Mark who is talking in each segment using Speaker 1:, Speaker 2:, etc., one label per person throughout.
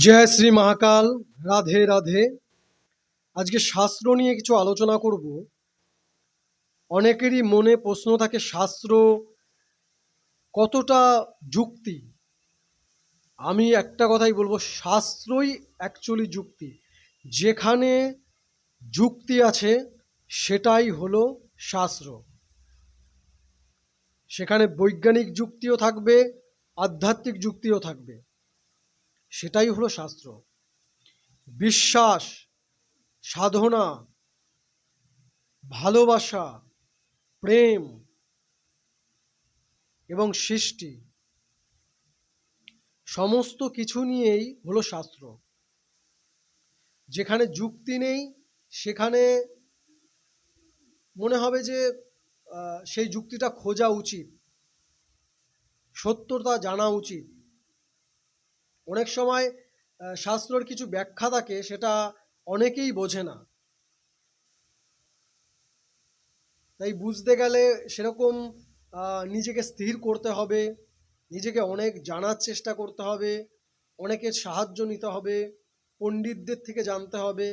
Speaker 1: জয় শ্রী মহাকাল। রাধে রাধে। আজকে শাস্ত্র নিয়ে কিছু আলোচনা করব। অনেকেরই মনে প্রশ্ন থাকে, শাস্ত্র কতটা যুক্তি। আমি একটা কথাই বলবো, শাস্ত্রই অ্যাকচুয়ালি যুক্তি। যেখানে যুক্তি আছে সেটাই হলো শাস্ত্র। সেখানে বৈজ্ঞানিক যুক্তিও থাকবে, আধ্যাত্মিক যুক্তিও থাকবে, সেটাই হলো শাস্ত্র। বিশ্বাস, সাধনা, ভালোবাসা, প্রেম এবং সৃষ্টি, সমস্ত কিছু নিয়েই হলো শাস্ত্র। যেখানে যুক্তি নেই সেখানে মনে হবে যে সেই যুক্তিটা খোঁজা উচিত, সত্যতা জানা উচিত। অনেক সময় শাস্ত্রের কিছু ব্যাখ্যা থাকে, সেটা অনেকেই বোঝে না। তাই বুঝতে গেলে সেরকম নিজেকে স্থির করতে হবে, নিজেকে অনেক জানার চেষ্টা করতে হবে, অনেকের সাহায্য নিতে হবে, পণ্ডিতদের থেকে জানতে হবে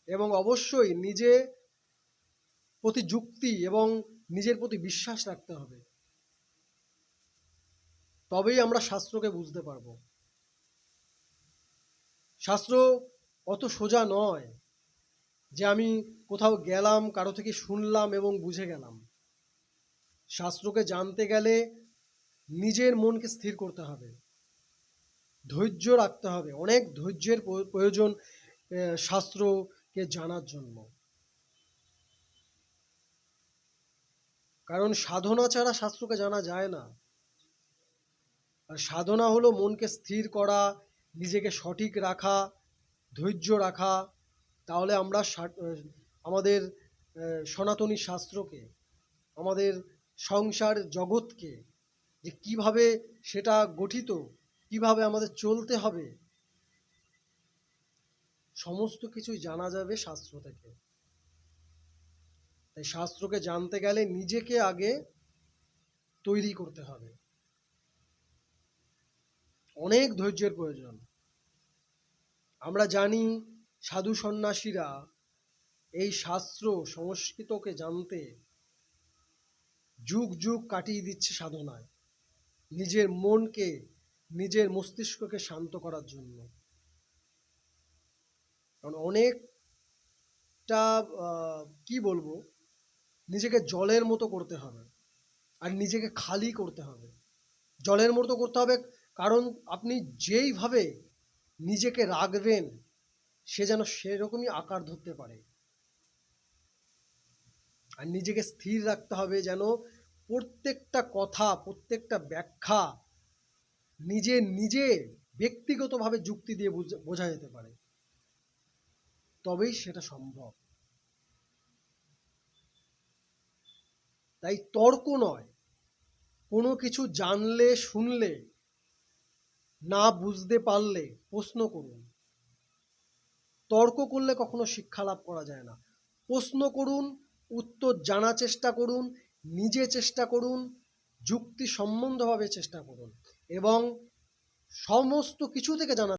Speaker 1: এবং অবশ্যই নিজের প্রতি যুক্তি এবং নিজের প্রতি বিশ্বাস রাখতে হবে। তবেই আমরা শাস্ত্রকে বুঝতে পারবো। শাস্ত্র অত সোজা নয় যে আমি কোথাও গেলাম, কারো থেকে শুনলাম এবং বুঝে গেলাম। শাস্ত্রকে জানতে গেলে নিজের মনকে স্থির করতে হবে, ধৈর্য রাখতে হবে। অনেক ধৈর্যের প্রয়োজন শাস্ত্রকে জানার জন্য। কারণ সাধনা ছাড়া শাস্ত্রকে জানা যায় না। আর সাধনা হলো মনকে স্থির করা, নিজেকে সঠিক রাখা, ধৈর্য রাখা। তাহলে আমরা আমাদের সনাতনী শাস্ত্রকে, আমাদের সংসার জগৎকে, যে কিভাবে সেটা গঠিত, কিভাবে আমাদের চলতে হবে, সমস্ত কিছুই জানা যাবে শাস্ত্র থেকে। তাই শাস্ত্রকে জানতে গেলে নিজেকে আগে তৈরি করতে হবে। অনেক ধৈর্যের প্রয়োজন। আমরা জানি সাধু সন্ন্যাসীরা এই শাস্ত্র সংস্কৃতকে জানতে যুগ যুগ কাটিয়ে দিচ্ছে সাধনায়, নিজের মনকে, নিজের মস্তিষ্ককে শান্ত করার জন্য। কারণ অনেকটা কি বলবো, নিজেকে জলের মতো করতে হবে আর নিজেকে খালি করতে হবে। জলের মতো করতে হবে কারণ আপনি যেইভাবে নিজেকে রাখবেন সে যেন সেরকমই আকার ধরতে পারে। আর নিজেকে স্থির রাখতে হবে যেন প্রত্যেকটা কথা, প্রত্যেকটা ব্যাখ্যা নিজে ব্যক্তিগতভাবে যুক্তি দিয়ে বোঝা যেতে পারে। তবেই সেটা সম্ভব। তাই তর্ক নয়, কোনো কিছু জানলে, শুনলে, না বুঝতে পারলে প্রশ্ন করুন। তর্ক করলে কখনো শিক্ষা লাভ করা যায় না। প্রশ্ন করুন, উত্তর জানার চেষ্টা করুন, নিজে চেষ্টা করুন, যুক্তিসম্মতভাবে চেষ্টা করুন এবং সমস্ত কিছু থেকে জানার